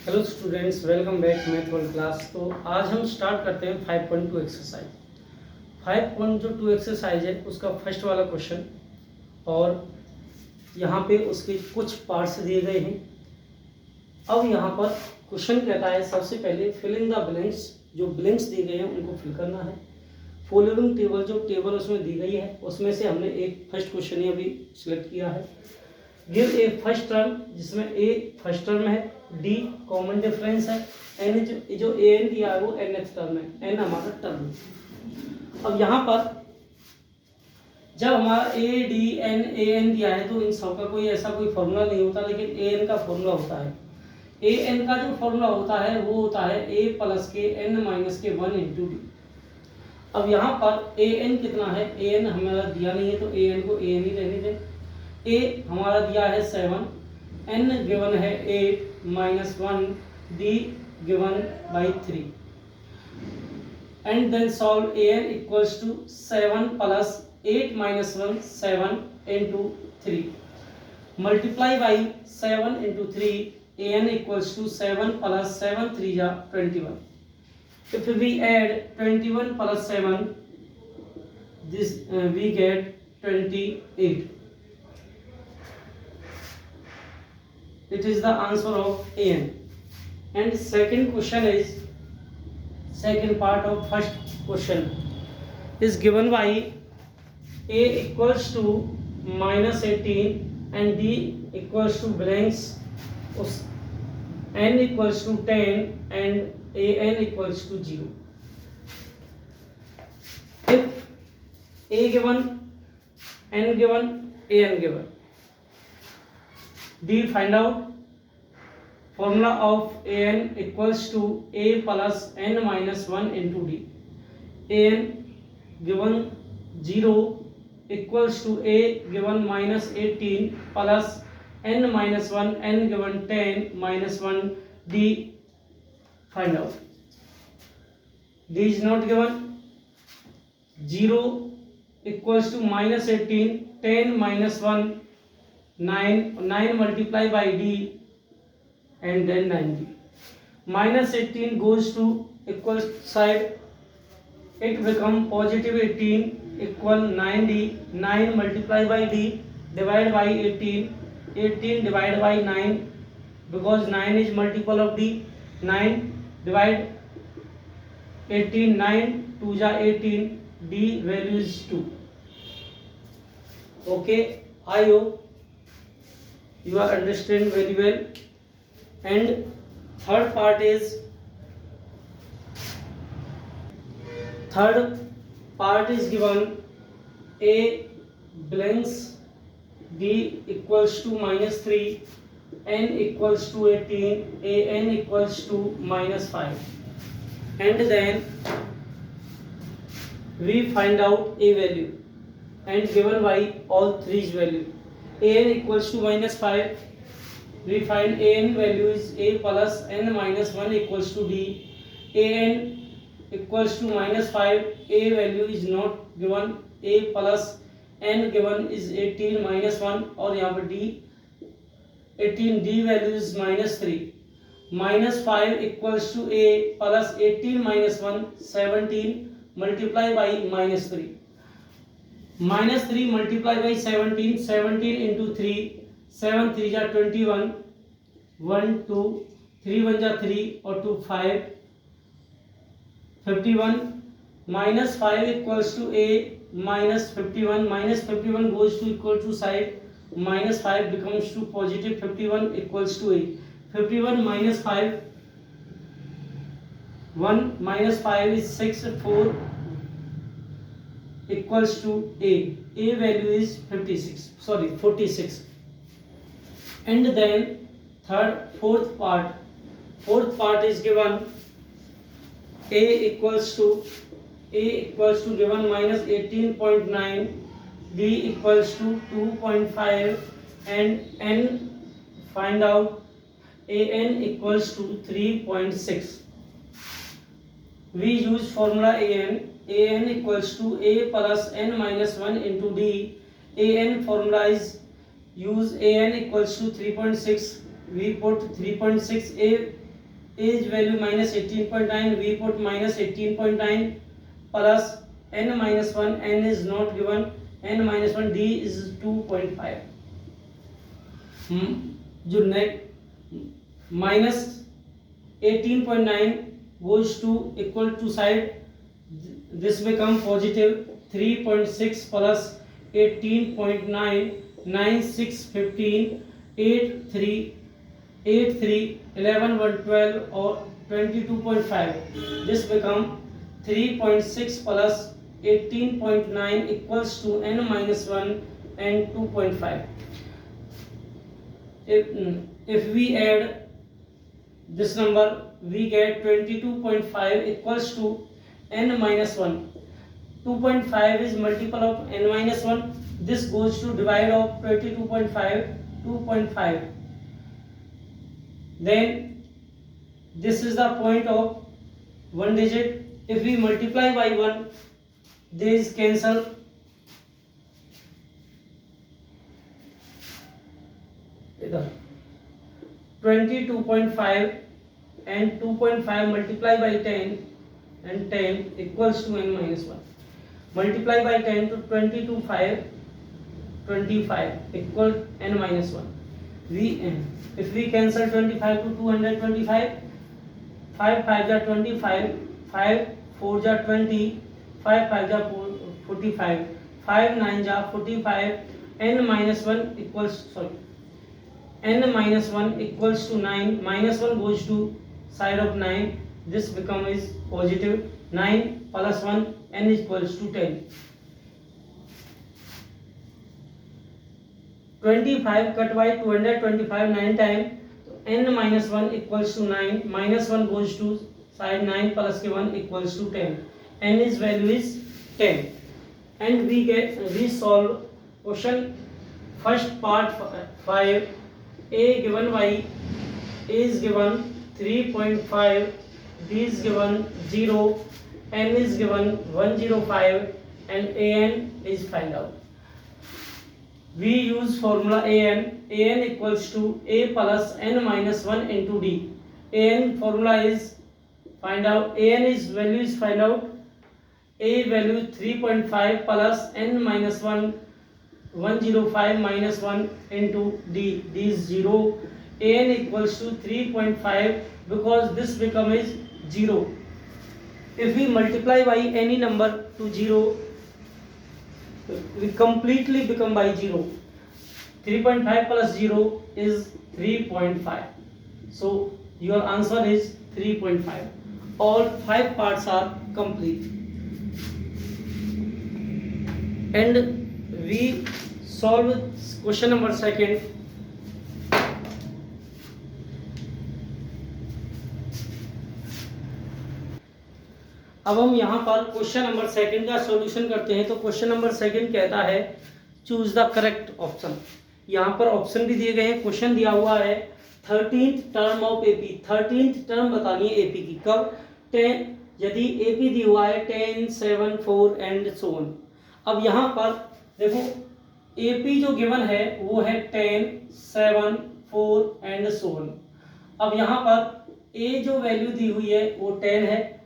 Hello students, welcome back math world class. तो आज हम स्टार्ट करते हैं 5.2 एक्सरसाइज। 5.2 एक्सरसाइज है उसका फर्स्ट वाला क्वेश्चन, और यहाँ पे उसके कुछ पार्ट्स दिए गए हैं। अब यहाँ पर क्वेश्चन कहता है सबसे पहले फिल इन द ब्लैंक्स, जो ब्लैंक्स दिए गए हैं उनको फिल करना है। फॉलोइंग टेबल, जो टेबल उसमें दी गई है उसमें से हमने एक फर्स्ट क्वेश्चन ही अभी सिलेक्ट किया है। गिव ए फर्स्ट टर्म, जिसमें ए फर्स्ट टर्म है, डी कॉमन डिफरेंस है, एन जो ए एन दिया है वो nth टर्म है, एन हमारा टर्म। अब यहाँ पर जब हमारा a d n a n दिया है तो इन सब का कोई ऐसा कोई फॉर्मूला नहीं होता, लेकिन ए एन का फॉर्मूला होता है। ए एन का जो फॉर्मूला होता है वो होता है ए प्लस के एन माइनस के 1 इंटू डी। अब यहाँ पर ए एन कितना है, ए एन हमारा दिया नहीं है तो ए एन को ए एन ही रहने दें। ए हमारा दिया है 7, एन गिवन है 8 minus 1, d given by 3, and then solve a n equals to 7 plus 8 minus 1 7 into 3 multiply by 7 into 3, a n equals to 7 plus 7 3 जा 21। If we add 21 plus 7, this we get 28. It is the answer of AN. And second question is, second part of first question is given by A equals to minus 18 and D equals to blanks, N equals to 10 and an equals to 0. If a given, n given, an given, d find out. Formula of an equals to a plus n minus 1 into d. An given 0 equals to a given minus 18 plus n minus 1, n given 10 minus 1, d find out. D is not given. 0 equals to minus 18, 10 minus 1, 9 multiplied by D, and then 90. Minus 18 goes to equal side, it become positive 18 equal 9D, 9 multiplied by D divided by 18, 18 divided by 9, because 9 is multiple of D, 9 divide 18, 9 2 ja 18, D value is 2. Okay, I hope you are understand very well. And third part is given a blanks, D equals to minus 3, n equals to 18, a n equals to minus 5, and then we find out a value and given by all three's value. A n equals to minus 5, we find a n value is a plus n minus 1 equals to d. A n equals to minus 5, a value is not given, a plus n given is 18 minus 1, और यहाँ पर d 18, d value is minus 3, minus 5 equals to a plus 18 minus 1 17 multiply by minus 3, minus 3 multiply by 17, 17 into 3, 7 3 ja 21, 1 2 3 1 ja 3 और 2 5, 51 minus 5 equals to a minus 51, minus 51 goes to equal to side, minus 5 becomes to positive 51 equals to a. 51 minus 5, 1 minus 5 is 6, 4 equals to a. A value is 46. And then fourth part is given a equals to given minus 18.9, d equals to 2.5, and n find out. A n equals to 3.6. We use formula a n equals to a plus n minus 1 into d. A n formula is use a n equals to 3.6, we put 3.6, a as value -18.9, we put -18.9 plus n-1, n is not given, n-1, d is 2.5। जो -18.9 goes to equal to side, this become positive 3.6 plus 18.9, 9, 6, 15, 8, 3, 11, 1, 12 or 22.5. This become 3.6 plus 18.9 equals to n-1 and 2.5. If we add this number, we get 22.5 equals to n-1. 2.5 is multiple of n-1. This goes to divide of 22.5, 2.5. Then this is the point of one digit. If we multiply by 1, they is cancel. इधर 22.5 and 2.5 multiply by 10 and 10 equals to n-1. Multiply by 10 to 25 equal n-1. If we cancel 25 to 225, 5 5 ja 25, 5 4 ja 20, 5 5 ja 45, 5 9 ja 45, n-1 equals n-1 equals to 9, -1 goes to side of 9, this become is positive 9 plus 1, n equals to 10. 25 cut by 225 9 times, n-1 equals to 9, -1 goes to side 9 plus 1 equals to 10, n is value is 10. And we solve question first part 5. A given y, A is given 3.5, B is given 0, N is given 105 and AN is find out. We use formula AN equals to A plus n-1 into D. AN formula is find out, AN is value is find out, A value 3.5 plus n-1, 105 minus 1 into D. D is 0. AN equals to 3.5 because this become is 0. If we multiply by any number to 0, we completely become by 0. 3.5 plus 0 is 3.5. So your answer is 3.5. All 5 parts are complete. And we solve question number 2. अब हम यहाँ पर question number 2 का solution करते हैं। तो question number 2 कहता है चूज द करेक्ट ऑप्शन। यहाँ पर ऑप्शन भी दिए गए हैं, क्वेश्चन दिया हुआ है 13th term of AP. 13th term बतानी है एपी की, कब? 10, यदि एपी दिया हुआ है 10, 7, 4 एंड सो ऑन। अब यहाँ पर देखो एपी जो गिवन है वो है 10, 7, 4 एंड सो ऑन। अब यहाँ पर ए जो वैल्यू दी हुई है वो 10 है।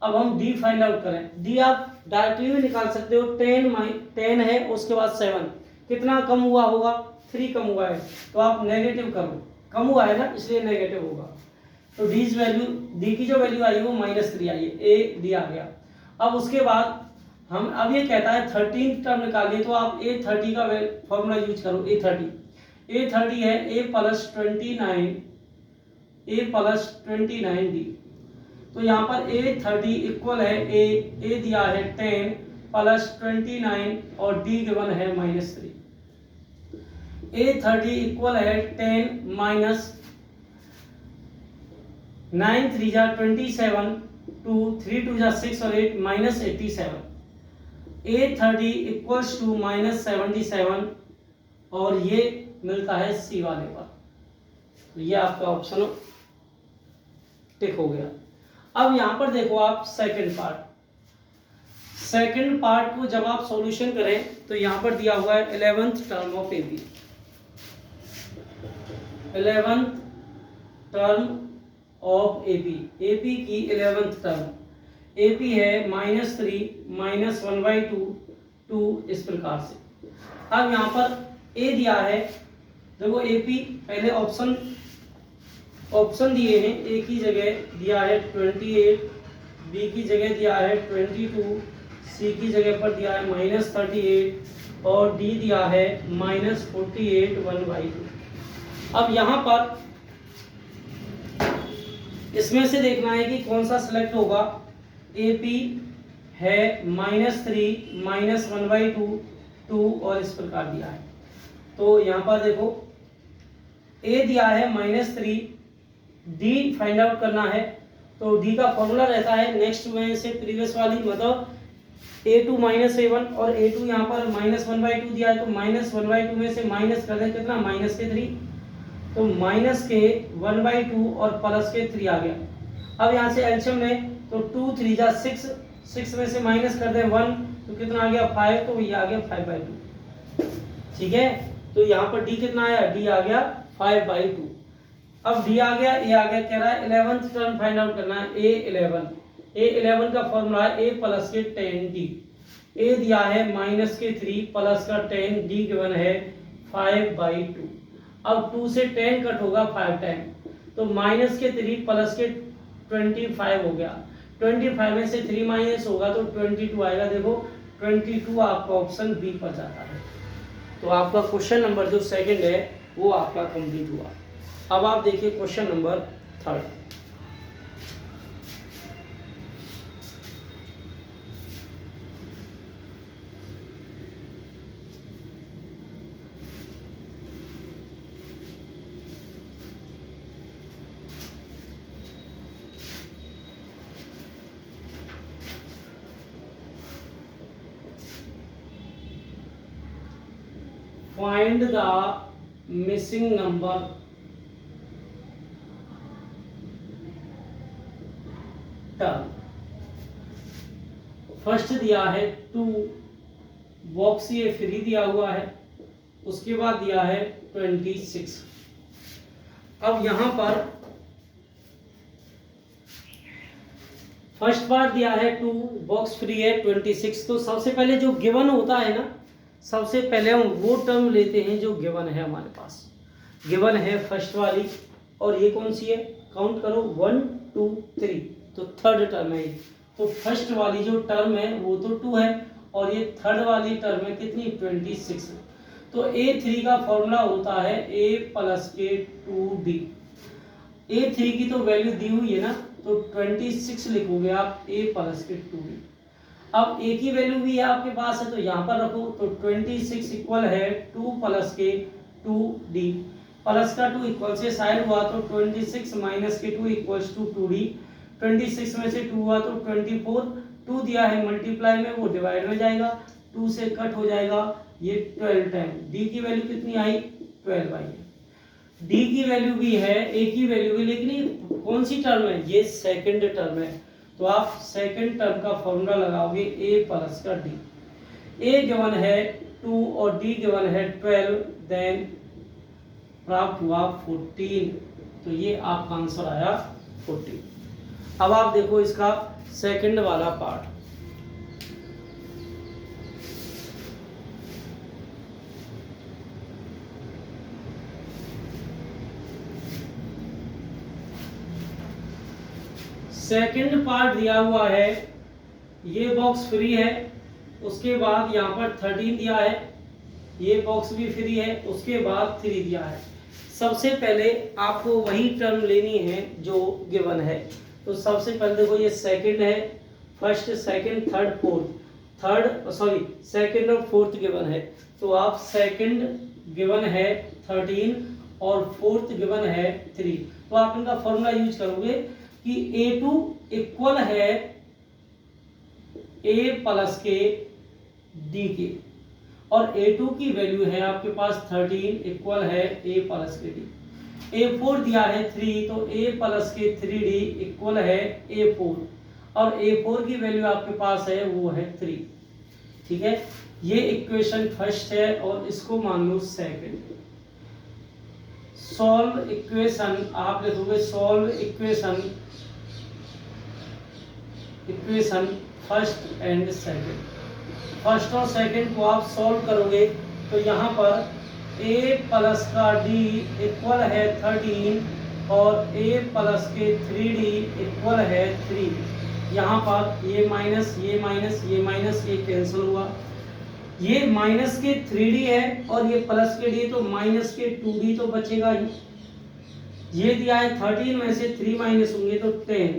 अब हम डी फाइंड आउट करें। डी आप डायरेक्टली भी निकाल सकते हो, 10 है उसके बाद 7, कितना कम हुआ होगा? 3 कम हुआ है, तो आप नेगेटिव करो, कम हुआ है ना इसलिए नेगेटिव होगा। तो डी वैल्यू, डी की जो वैल्यू आई वो -3 आई है, ए डी आ गया। अब उसके बाद हम अब ये कहता है 13th टर्म निकालिए, तो आप A30 का फॉर्मूला यूज करो। A30 है A प्लस 29 डी। तो यहाँ पर A30 इक्वल है ए दिया है 10 प्लस 29 और डी गिवन है -3। A30 इक्वल है 10 माइनस 9 3 जा 27, 2 3 2 जा 6 और 8 -87। A30 इक्वल्स टू -77 और ये मिलता है सी वाले पर। तो ये आपका ऑप्शन टिक हो गया। अब यहां पर देखो आप सेकंड पार्ट को जब आप सॉल्यूशन करें तो यहां पर दिया हुआ है 11th term of AP. 11th term of AP, AP की 11th टर्म, एपी है -3 -1/2 2 इस प्रकार से। अब यहाँ पर ए दिया है, देखो एपी पहले ऑप्शन दिए हैं, ए की जगह दिया है 28, बी की जगह दिया है 22, सी की जगह पर दिया है -38 और डी दिया है -48 1/2। अब यहाँ पर इसमें से देखना है कि कौन सा सिलेक्ट होगा। एपी है -3 -1/2 2 और इस प्रकार दिया है। तो यहाँ पर देखो ए दिया है -3, डी फाइंड आउट करना है। तो डी का फॉर्मूला रहता है नेक्स्ट में से प्रीवियस वाली, मतलब a2 -a1 और a2 यहाँ पर -1/2 दिया है, तो -1/2 में से माइनस कर दें कितना, -3, तो -1/2 और +3 आ गया। अब यहाँ से एलसीएम लें तो 2 3 जा 6, 6 में से माइनस कर दें 1 तो कितना आ गया 5, तो ये आ गया 5/2। ठीक है, तो यहाँ पर डी कितना आया, डी आ गया 5/2। अब डी आ गया, ए आ गया, कह रहा है 11th टर्म फाइंड आउट करना है। A11 का फॉर्मूला है a प्लस के 10d। ए दिया है -3 प्लस का 10, डी गिवन है 5/2। अब 2 से 10 कट होगा 5 टाइम, तो -3 प्लस के 25 हो गया। 25 में से 3 माइनस होगा तो 22 आएगा। देखो 22 आपका ऑप्शन बी पर जाता है। तो आपका क्वेश्चन नंबर जो सेकंड है वो आपका कंप्लीट हुआ। अब आप देखिए question number third. Find the missing number term. First दिया है 2, बॉक्स ये फ्री दिया हुआ है, उसके बाद दिया है 26। अब यहां पर फर्स्ट पार्ट दिया है 2, बॉक्स फ्री है 26। तो सबसे पहले जो गिवन होता है ना, सबसे पहले हम वो टर्म लेते हैं जो गिवन है। हमारे पास गिवन है फर्स्ट वाली, और ये कौन सी है, काउंट करो 1 2 3, तो थर्ड टर्म है। तो फर्स्ट वाली जो टर्म है वो तो 2 है, और ये थर्ड वाली टर्म है कितनी, 26। तो A3 का फॉर्मूला होता है a प्लस के 2d। A3 की तो वैल्यू दी हुई है ना, तो 26 लिखोगे आप a प्लस के 2d। अब a की वैल्यू भी है आपके पास है, तो यहाँ पर रखो, तो 26 इक्वल है 2 प्लस के 2d। प्लस का 2 इक्वल से साइड हुआ तो 26 माइनस के 2 इक्वल्स टू 2d। 26 में से 2 हुआ तो 24, 2 दिया है मल्टीप्लाई में, वो डिवाइड में जाएगा, 2 से कट हो जाएगा, ये 12 टाइम। d की वैल्यू कितनी आई, 12 आई है। d की वैल्यू भी है, a की वैल्यू भी, लेकिन ये कौन सी टर्म है, ये सेकंड टर्म है। तो आप सेकंड टर्म का फॉर्मूला लगाओगे a प्लस का d। a गिवन है 2 और d गिवन है 12, देन प्राप्त हुआ 14। तो ये आपका आंसर आया 14। अब आप देखो इसका सेकंड वाला पार्ट। सेकंड पार्ट दिया हुआ है, ये बॉक्स फ्री है, उसके बाद यहाँ पर 13 दिया है, ये बॉक्स भी फ्री है, उसके बाद 3 दिया है। सबसे पहले आपको वही टर्म लेनी है जो गिवन है। तो सबसे पहले देखो ये सेकंड है, first second third fourth, second और फोर्थ गिवन है। तो आप सेकंड गिवन है 13 और फोर्थ गिवन है 3। तो आप इनका फॉर्मूला यूज करोगे कि A2 इक्वल है a प्लस के d के, और A2 की वैल्यू है आपके पास 13 इक्वल है a प्लस के d। A4 दिया है 3, तो a प्लस के 3d इक्वल है A4, और A4 की वैल्यू आपके पास है वो है 3। ठीक है, ये इक्वेशन फर्स्ट है और इसको मान लो सेकंड। सॉल्व इक्वेशन, आप लिखोगे solve equation first and second. First और सेकंड को आप सॉल्व करोगे तो यहाँ पर a प्लस का d इक्वल है 13 और a प्लस के 3d इक्वल है 3। यहाँ पर ये माइनस ये कैंसिल हुआ, ये माइनस के 3d है और ये प्लस के d, तो माइनस के 2d तो बचेगा ही। ये दिया है 13 में से 3 माइनस होंगे तो 10,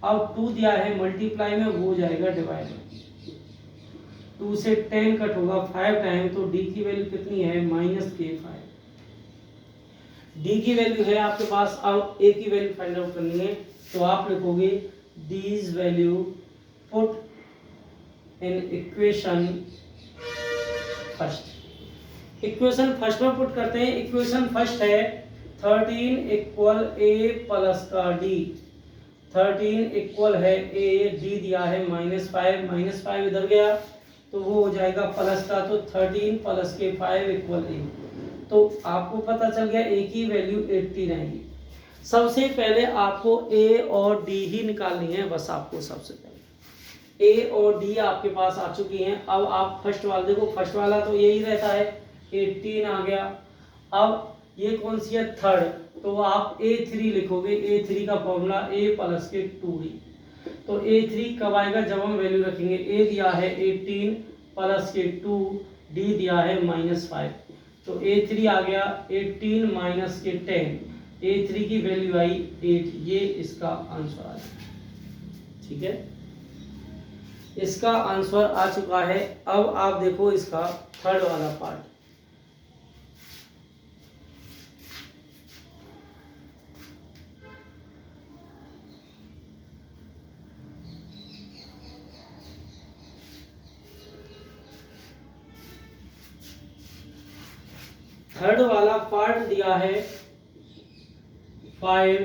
अब 2 दिया है मल्टीप्लाई में, वो हो जाएगा डिवाइड में। 2 से 10 कट होगा 5 टाइम, तो d की वैल्यू कितनी है -k5। d की वैल्यू है आपके पास, अब a की वैल्यू फाइंड आउट करनी है, तो आप लिखोगे d's value put in equation first. Equation first में पुट करते हैं। इक्वेशन फर्स्ट है 13 इक्वल a प्लस का d, 13 इक्वल है a, d दिया है -5 इधर गया तो वो हो जाएगा प्लस का, तो 13 प्लस के 5 इक्वल a। तो आपको पता चल गया a की वैल्यू 18 आएगी। सबसे पहले आपको a और d ही निकालनी है, बस आपको सबसे पहले a और d आपके पास आ चुकी हैं। अब आप फर्स्ट वाला देखो, फर्स्ट वाला तो यही रहता है 18 आ गया। अब ये कौन सी है थर्ड, तो आप a3 लिखोगे। a3 का फॉर्मूला a प्लस के 2d, तो a3 कब आएगा जब हम वैल्यू रखेंगे। a दिया है 18 प्लस के 2, d दिया है -5, तो a3 आ गया 18 माइनस के 10, a3 की वैल्यू आई 8। ये इसका आंसर आ गया, ठीक है, इसका आंसर आ चुका है। अब आप देखो इसका थर्ड वाला पार्ट। थर्ड वाला पार्ट दिया है 5,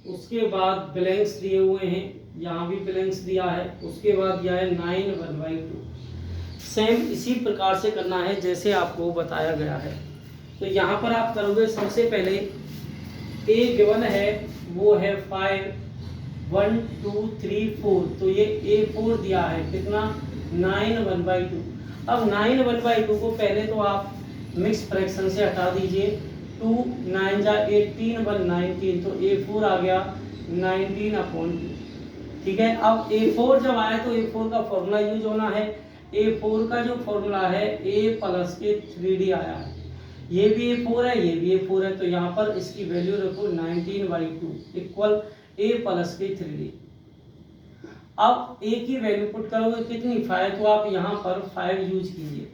उसके बाद ब्लैंक्स दिए हुए हैं, यहाँ भी ब्लैंक्स दिया है, उसके बाद दिया है 9 1/2। सेम इसी प्रकार से करना है जैसे आपको बताया गया है। तो यहाँ पर आप करोगे सबसे पहले a गिवन है वो है 5 1 2 3 4, तो ये a4 दिया है कितना 9 1/2। अब 9 1/2 को पहले तो आप मिक्स फ्रैक्शन से हटा दीजिए, 2 9 जा 18 1 19, तो a4 आ गया 19/2, ठीक है। अब a4 जब आया तो a4 का फॉर्मूला यूज होना है। a4 का जो फॉर्मूला है a प्लस के 3d आया है, ये भी a4 है ये भी a4 है, तो यहाँ पर इसकी वैल्यू रखो 19/2 इक्वल a प्लस के 3d। अब a की वैल्यू पुट करोगे कितनी 5, तो आप यहाँ पर 5 यूज कीजिए,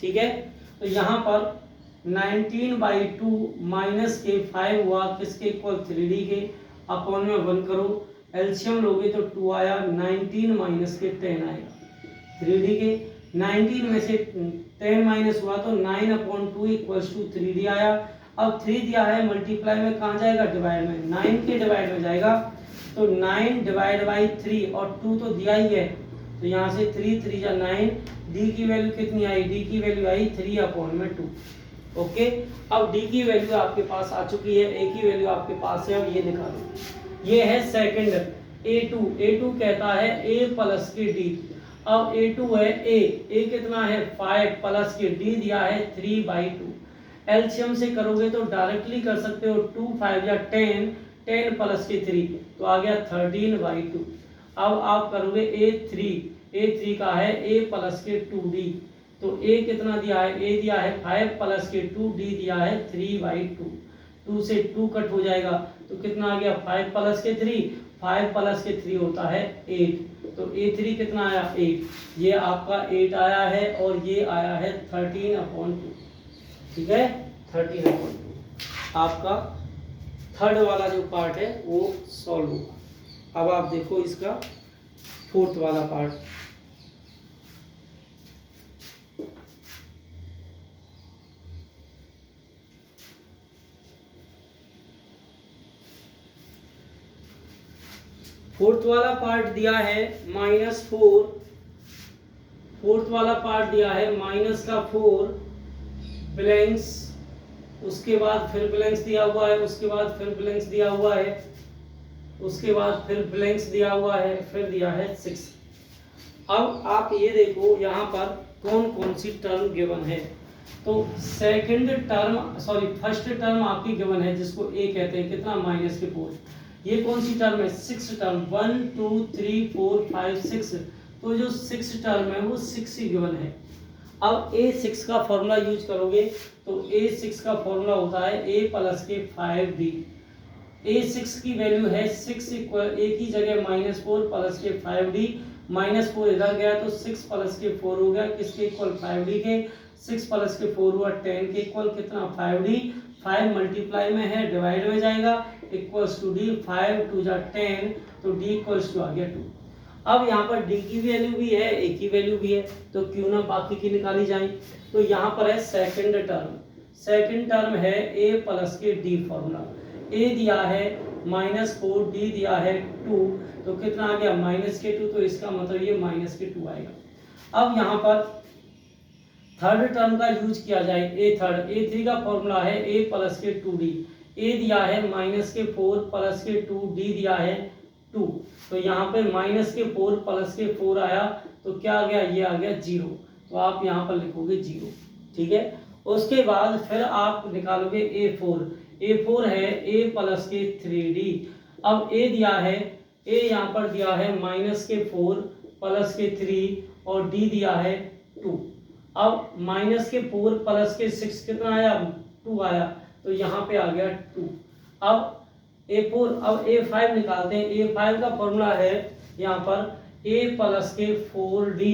ठीक है। तो यहाँ पर 19/2 माइनस के 5 हुआ किसके इक्वल 3d के, अपॉन में 1 करो, एलसीएम लोगे तो 2 आया, 19 माइनस के 10 आएगा 3d के। 19 में से 10 माइनस हुआ तो 9/2 इक्वल्स टू 3d आया। अब 3 दिया है मल्टीप्लाई में कहाँ जाएगा डिवाइड में, 9 के डिवाइड में जाएगा, तो 9 डिवाइड बाई 3 और 2 तो दिया ही है, तो यहाँ से 3 3 जा 9, d की वैल्यू कितनी आई, d की वैल्यू आई 3/2। ओके, अब d की वैल्यू आपके पास आ चुकी है, a की वैल्यू आपके पास है, अब ये निकालो। ये है सेकंड a2 कहता है a प्लस के d। अब a2 है a कितना है 5 प्लस के d दिया है 3/2। एलसीएम से करोगे तो डायरेक्टली कर सकते हो, 2 5 या 10, 10 प्लस के 3 तो आ गया 13/2। अब आप करोगे a3 का है a प्लस के 2d, तो a कितना दिया है, a दिया है 5 प्लस के 2, d दिया है 3/2। 2 से 2 कट हो जाएगा तो कितना आ गया 5 प्लस के 3, 5 प्लस के 3 होता है 8, तो a3 कितना आया 8। ये आपका 8 आया है और ये आया है 13/2, ठीक है 13/2। आपका थर्ड वाला जो पार्ट है वो सॉल्व होगा। अब आप देखो इसका फोर्थ वाला पार्ट। फोर्थ वाला पार्ट दिया है -4, फोर्थ वाला पार्ट दिया है -4 ब्लैंक्स उसके बाद फिर ब्लैंक्स दिया हुआ है, उसके बाद फिर ब्लैंक्स दिया हुआ है, उसके बाद फिर ब्लैंक्स दिया हुआ है, फिर दिया है 6। अब आप ये देखो यहाँ पर कौन कौन सी टर्म गिवन है। तो फर्स्ट टर्म आपकी गिवन है जिसको ए कहते हैं, कितना -4। ये कौन सी टर्म है? 6 टर्म, 1 2 3 4 5 6। तो जो 6 टर्म है वो 6 ही गिवन है। अब A6 का फॉर्मूला यूज करोगे तो A6 का फॉर्मूला होता है A प्लस के 5D। A6 की वैल्यू है 6 इक्वल A की जगह -4 प्लस के 5D। -4 इधर गया तो 6 प्लस के 4 हो गया, किसके इक्वल? 5D के। 6 प्लस के 4 हुआ 10 के इक्वल, कितना? 5D। 5 मल्टीप्लाई में है, डिवाइड में जाएगा, इक्वल्स टू D। 5 2 जा 10, तो D इक्वल्स टू आ गया 2। अब यहाँ पर D की वैल्यू भी है, A की वैल्यू भी है, तो क्यों ना बाकी की निकाली जाए। तो यहाँ पर है सेकंड टर्म है A प्लस के D फॉर्मूला। A दिया है -4, D दिया है 2, तो कितना आ गया? -2। तो इसका मतलब ये -2 आएगा। अब यहाँ पर थर्ड टर्म का यूज किया जाए, A3 का फॉर्मूला है A प्लस के 2D। A दिया है -4 प्लस के 2, D दिया है 2। तो यहाँ पे -4 प्लस के 4 आया, तो क्या आ गया? ये आ गया 0। तो आप यहाँ पर लिखोगे 0, ठीक है। उसके बाद फिर आप निकालोगे A4 है A प्लस के 3D। अब A दिया है, A यहाँ पर दिया है -4 प्लस के 3 और D दिया है 2। अब -4 प्लस के 6 कितना आया? 2 आया, तो यहाँ पे आ गया 2। अब A4, अब A5 निकालते हैं। A5 का फॉर्मूला है यहाँ पर A प्लस के 4D।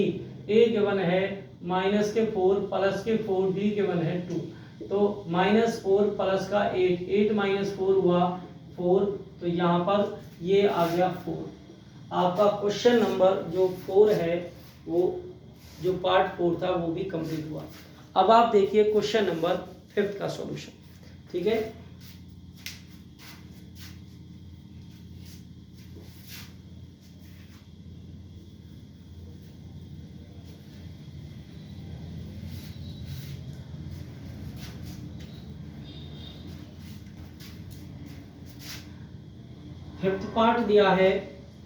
A गिवन है -4 प्लस के 4D गिवन है 2। तो -4 प्लस का 8, 8 - 4 हुआ 4, तो यहाँ पर ये आ गया 4। आपका क्वेश्चन नंबर जो 4 है, वो जो पार्ट 4 था वो भी कंप्लीट हुआ। अब आप देखिए क्वेश्चन नंबर 5 का सॉल्यूशन, ठीक है। फिफ्थ पार्ट दिया है,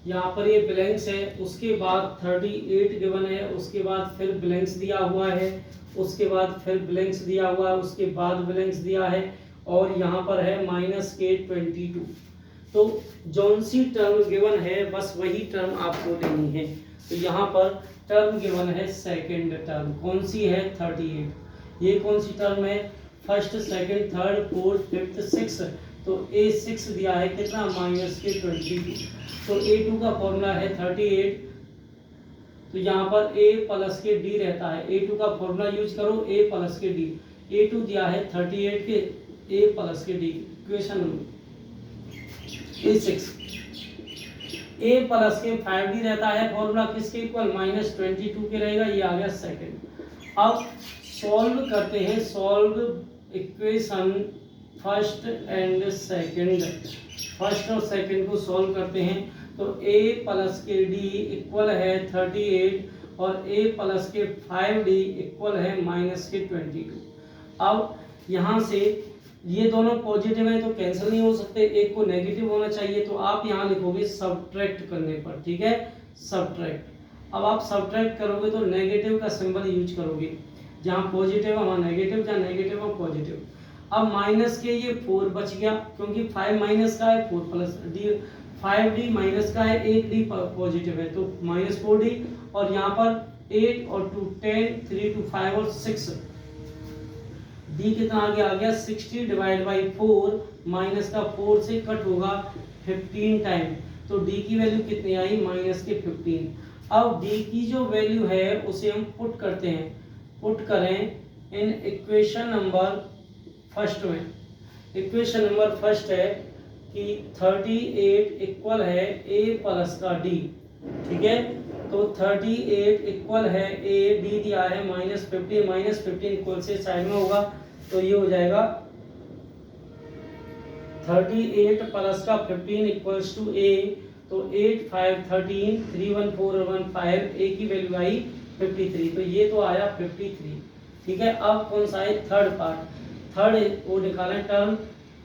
यहाँ पर ये ब्लैंक्स है, उसके बाद 38 गिवन है, उसके बाद फिर ब्लैंक्स दिया हुआ है, उसके बाद फिर ब्लैंक्स दिया हुआ है, उसके बाद ब्लैंक्स दिया है, और यहाँ पर है -22। तो जौन सी टर्म गिवन है बस वही टर्म आपको लेनी है। तो यहाँ पर टर्म गिवन है सेकेंड टर्म, कौन सी है? 38। ये कौन सी टर्म है? First, second, third, fourth, fifth, 6। तो A6 दिया है कितना? -22। तो A2 का फॉर्मूला है 38। तो यहाँ पर A प्लस के D रहता है, A2 का फॉर्मूला यूज करो, A प्लस के D। A2 दिया है 38 के A प्लस के D। Equation A6 A plus के 5D रहता है, फॉर्मूला किसके इक्वल? -22 के रहेगा, ये आ गया सेकेंड। अब सॉल्व करते हैं, solve equation first and second. First और सेकंड को सॉल्व करते हैं। तो A प्लस के D इक्वल है 38 और A प्लस के 5D इक्वल है -22। अब यहाँ से ये दोनों पॉजिटिव है तो कैंसिल नहीं हो सकते, एक को नेगेटिव होना चाहिए, तो आप यहाँ लिखोगे सब्ट्रैक्ट करने पर, ठीक है, सब्ट्रैक्ट। अब आप सब्ट्रैक्ट करोगे तो नेगेटिव का सिंबल यूज करोगे, जहाँ पॉजिटिव है वहाँ नेगेटिव, जहाँ नेगेटिव है पॉजिटिव। अब माइनस के ये 4 बच गया, क्योंकि 5 माइनस का है, 4 प्लस D, 5D माइनस का है, 1D पॉजिटिव है, तो -4D। और यहाँ पर 8 और 2 10, 3 2 5 और 6, D कितना आगे आ गया? 60 डिवाइड बाई 4, माइनस का 4 से कट होगा 15 टाइम, तो D की वैल्यू कितनी आई? -15। अब D की जो वैल्यू है उसे हम पुट करते हैं, पुट करें इन इक्वेशन नंबर फर्स्ट में। इक्वेशन नंबर फर्स्ट है कि 38 इक्वल है A प्लस का D, ठीक है। तो 38 इक्वल है A, D दिया है -15 इक्वल से साइड में होगा, तो ये हो जाएगा 38 प्लस का 15 इक्वल्स टू A। तो 8 5 13, 3 1 4 और 1 5, A की वैल्यू आई 53, तो ये तो आया 53, ठीक है। अब कौन सा है? Third part. थर्ड वो निकालें टर्म,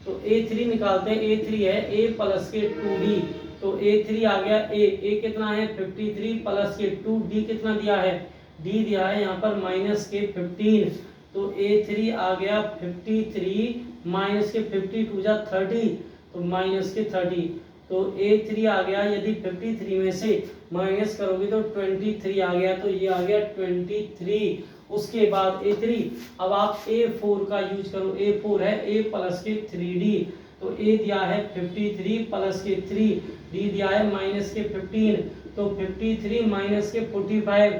तो A3 निकालते हैं। A3 है A प्लस के 2D, तो A3 आ गया A कितना है 53 प्लस के 2D कितना दिया है, D दिया है यहाँ पर माइनस के 15, तो A3 आ गया 53 माइनस के 52 जा 30, तो माइनस के 30, तो A3 आ गया, यदि 53 में से माइनस करोगे तो 23 आ गया, तो ये आ गया 23। उसके बाद A3, अब आप A4 का यूज करो, A4 है A प्लस के 3D, तो A दिया है 53 प्लस के 3, D दिया है माइनस के 15, तो 53 माइनस के 45,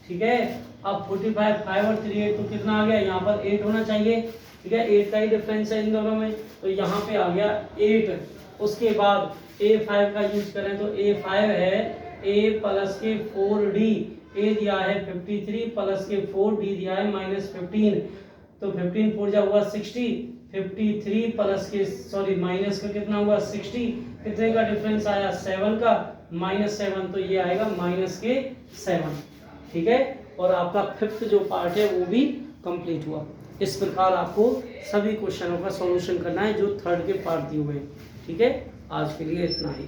ठीक है। अब 45 5 और 3 8, तो कितना आ गया, यहाँ पर 8 होना चाहिए, ठीक है, 8 का ही डिफरेंस है इन दोनों में, तो यहाँ पे आ गया 8। उसके बाद A5 का यूज करें तो A5 है A प्लस के 4D, A दिया है 53 प्लस के 4D दिया है माइनस 15, तो 15 4 जा हुआ 60, 53 प्लस के सॉरी माइनस का कितना हुआ 60, कितने का डिफरेंस आया 7 का, माइनस 7, तो ये आएगा माइनस के 7, ठीक है। और आपका फिफ्थ जो पार्ट है वो भी कंप्लीट हुआ। इस प्रकार आपको सभी क्वेश्चनों का सॉल्यूशन करना है जो थर्ड के पार्ट दिए हुए हैं, ठीक है। आज के लिए इतना ही।